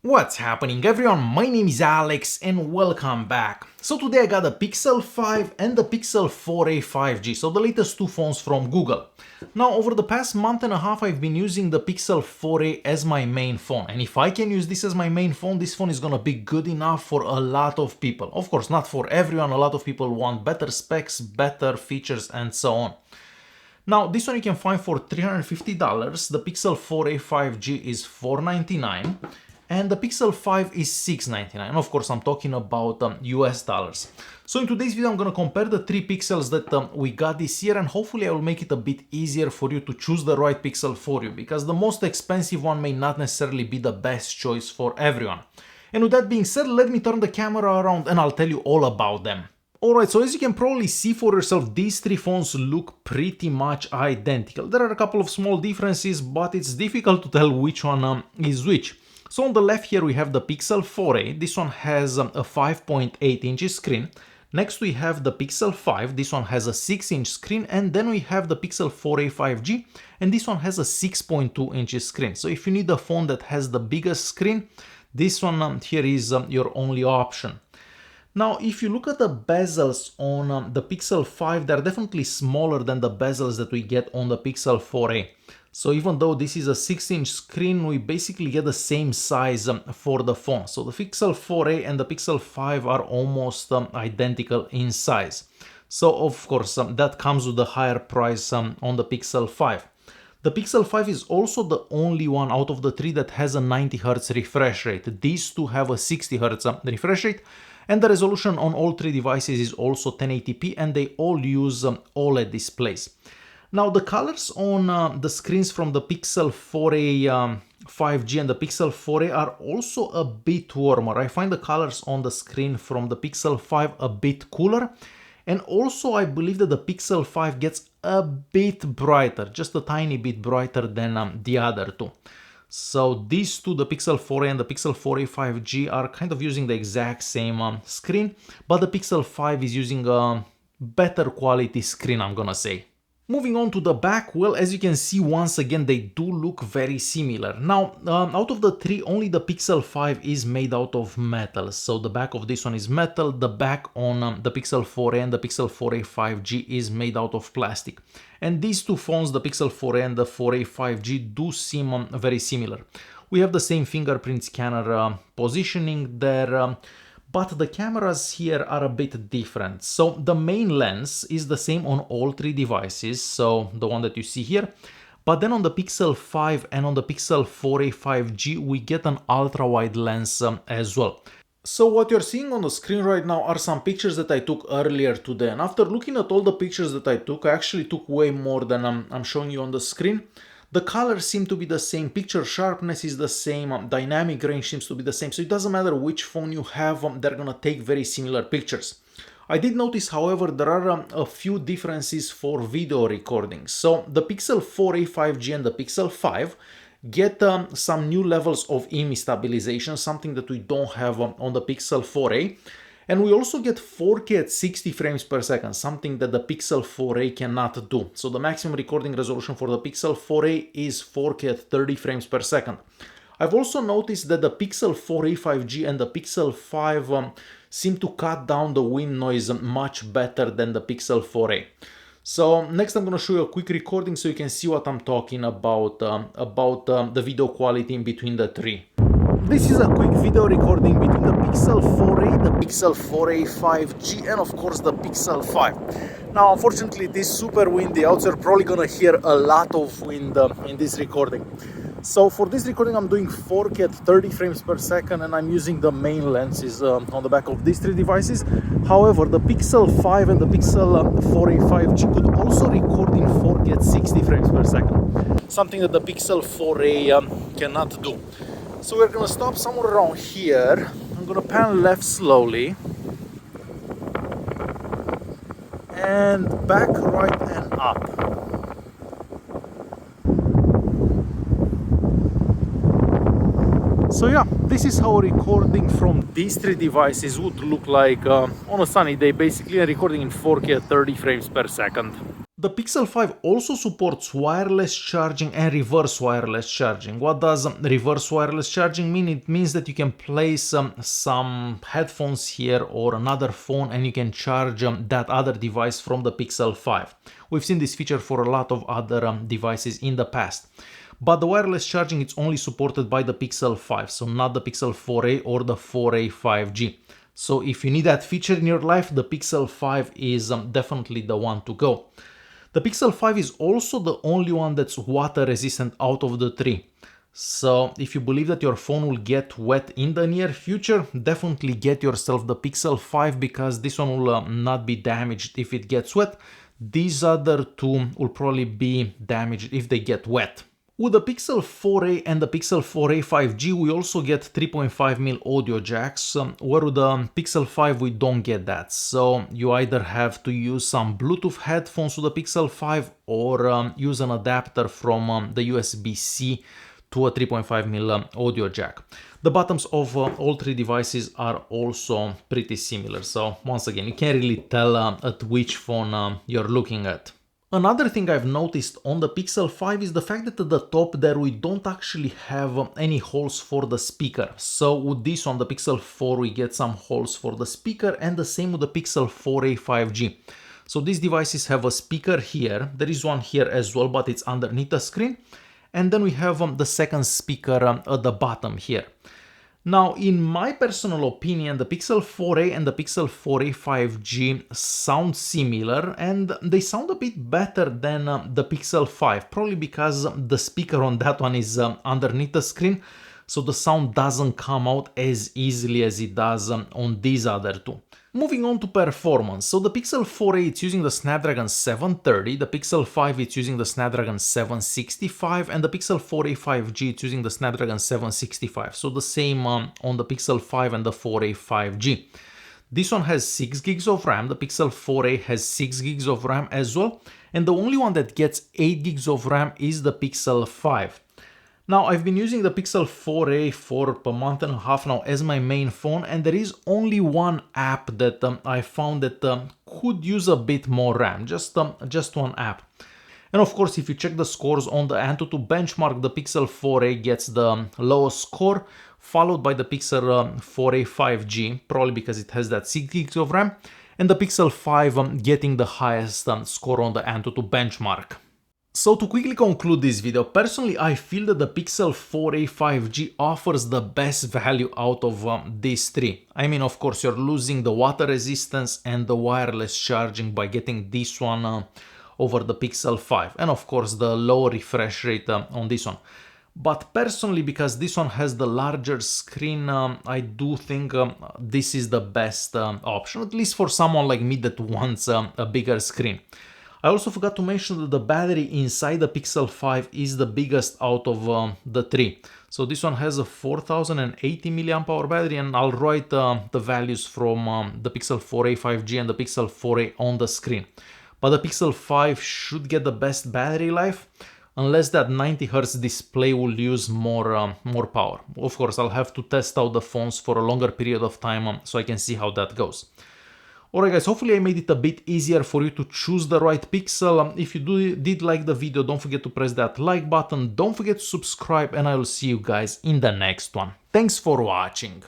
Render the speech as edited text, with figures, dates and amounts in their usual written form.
What's happening everyone, my name is Alex and welcome back. So today I got the Pixel 5 and the Pixel 4a 5G, so the latest two phones from Google. Now over the past month and a half I've been using the Pixel 4a as my main phone, and if I can use this as my main phone, this phone is gonna be good enough for a lot of people. Of course not for everyone, a lot of people want better specs, better features and so on. Now this one you can find for $350, the Pixel 4a 5G is $499. And the Pixel 5 is $699. Of course, I'm talking about US dollars. So in today's video, I'm going to compare the three Pixels that we got this year, and hopefully I will make it a bit easier for you to choose the right Pixel for you, because the most expensive one may not necessarily be the best choice for everyone. And with that being said, let me turn the camera around and I'll tell you all about them. Alright, so as you can probably see for yourself, these three phones look pretty much identical. There are a couple of small differences, but it's difficult to tell which one is which. So on the left here we have the Pixel 4a, this one has a 5.8 inches screen. Next we have the Pixel 5, this one has a 6-inch screen, and then we have the Pixel 4a 5G, and this one has a 6.2 inches screen. So if you need a phone that has the biggest screen, this one here is your only option. Now, if you look at the bezels on the Pixel 5, they're definitely smaller than the bezels that we get on the Pixel 4a. So even though this is a 6-inch screen, we basically get the same size for the phone. So the Pixel 4a and the Pixel 5 are almost identical in size. So of course, that comes with a higher price on the Pixel 5. The Pixel 5 is also the only one out of the three that has a 90 Hz refresh rate. These two have a 60 Hz refresh rate. And the resolution on all three devices is also 1080p, and they all use OLED displays. Now the colors on the screens from the Pixel 4a 5G and the Pixel 4a are also a bit warmer. I find the colors on the screen from the Pixel 5 a bit cooler. And also I believe that the Pixel 5 gets a bit brighter, just a tiny bit brighter than the other two. So these two, the Pixel 4a and the Pixel 4a 5G, are kind of using the exact same screen, but the Pixel 5 is using a better quality screen, I'm gonna say. Moving on to the back, well, as you can see, once again, they do look very similar. Now, out of the three, only the Pixel 5 is made out of metal. So the back of this one is metal, the back on the Pixel 4a and the Pixel 4a 5G is made out of plastic. And these two phones, the Pixel 4a and the 4a 5G, do seem very similar. We have the same fingerprint scanner positioning there, but the cameras here are a bit different. So the main lens is the same on all three devices, so the one that you see here. But then on the Pixel 5 and on the Pixel 4a 5G, we get an ultra-wide lens as well. So what you're seeing on the screen right now are some pictures that I took earlier today. And after looking at all the pictures that I actually took way more than I'm showing you on the screen. The colors seem to be the same, picture sharpness is the same, dynamic range seems to be the same, so it doesn't matter which phone you have, they're gonna take very similar pictures. I did notice, however, there are a few differences for video recording. So the Pixel 4a 5G and the Pixel 5 get some new levels of image stabilization, something that we don't have on the Pixel 4a. And we also get 4K at 60 frames per second, something that the Pixel 4a cannot do. So the maximum recording resolution for the Pixel 4a is 4K at 30 frames per second. I've also noticed that the Pixel 4a 5G and the Pixel 5 seem to cut down the wind noise much better than the Pixel 4a. So next I'm going to show you a quick recording so you can see what I'm talking about the video quality in between the three. This is a quick video recording between the Pixel 4a, the Pixel 4a 5G, and of course the Pixel 5. Now unfortunately it is super windy out, so you're probably gonna hear a lot of wind in this recording. So for this recording I'm doing 4K at 30 frames per second, and I'm using the main lenses on the back of these three devices. However, the Pixel 5 and the Pixel 4a 5G could also record in 4K at 60 frames per second, something that the Pixel 4a cannot do. So we're gonna stop somewhere around here. I'm gonna pan left slowly. And back, right, and up. So yeah, this is how a recording from these three devices would look like on a sunny day, basically, recording in 4K at 30 frames per second. The Pixel 5 also supports wireless charging and reverse wireless charging. What does reverse wireless charging mean? It means that you can place some headphones here or another phone and you can charge that other device from the Pixel 5. We've seen this feature for a lot of other devices in the past. But the wireless charging is only supported by the Pixel 5, so not the Pixel 4a or the 4a 5G. So if you need that feature in your life, the Pixel 5 is definitely the one to go. The Pixel 5 is also the only one that's water resistant out of the three. So if you believe that your phone will get wet in the near future, definitely get yourself the Pixel 5 because this one will not be damaged if it gets wet. These other two will probably be damaged if they get wet. With the Pixel 4a and the Pixel 4a 5G, we also get 3.5mm audio jacks, where with the Pixel 5 we don't get that. So you either have to use some Bluetooth headphones with the Pixel 5 or use an adapter from the USB-C to a 3.5mm audio jack. The bottoms of all three devices are also pretty similar. So once again, you can't really tell at which phone you're looking at. Another thing I've noticed on the Pixel 5 is the fact that at the top there we don't actually have any holes for the speaker. So with this one, the Pixel 4, we get some holes for the speaker, and the same with the Pixel 4a 5G. So these devices have a speaker here, there is one here as well, but it's underneath the screen. And then we have the second speaker at the bottom here. Now, in my personal opinion, the Pixel 4a and the Pixel 4a 5G sound similar, and they sound a bit better than the Pixel 5, probably because the speaker on that one is underneath the screen, so the sound doesn't come out as easily as it does on these other two. Moving on to performance, so the Pixel 4a is using the Snapdragon 730, the Pixel 5 is using the Snapdragon 765, and the Pixel 4a 5G is using the Snapdragon 765, so the same on the Pixel 5 and the 4a 5G. This one has 6 gigs of RAM, the Pixel 4a has 6 gigs of RAM as well, and the only one that gets 8 gigs of RAM is the Pixel 5. Now, I've been using the Pixel 4a for a month and a half now as my main phone, and there is only one app that I found that could use a bit more RAM, just one app. And of course, if you check the scores on the Antutu benchmark, the Pixel 4a gets the lowest score, followed by the Pixel 4a 5G, probably because it has that 6 gigs of RAM, and the Pixel 5 getting the highest score on the Antutu benchmark. So to quickly conclude this video, personally I feel that the Pixel 4a 5G offers the best value out of these three. I mean, of course, you're losing the water resistance and the wireless charging by getting this one over the Pixel 5, and of course the lower refresh rate on this one. But personally, because this one has the larger screen, I do think this is the best option, at least for someone like me that wants a bigger screen. I also forgot to mention that the battery inside the Pixel 5 is the biggest out of the three. So this one has a 4080 mAh battery, and I'll write the values from the Pixel 4a 5G and the Pixel 4a on the screen. But the Pixel 5 should get the best battery life, unless that 90Hz display will use more power. Of course, I'll have to test out the phones for a longer period of time so I can see how that goes. Alright guys, hopefully I made it a bit easier for you to choose the right Pixel. If you did like the video, don't forget to press that like button, don't forget to subscribe, and I will see you guys in the next one. Thanks for watching!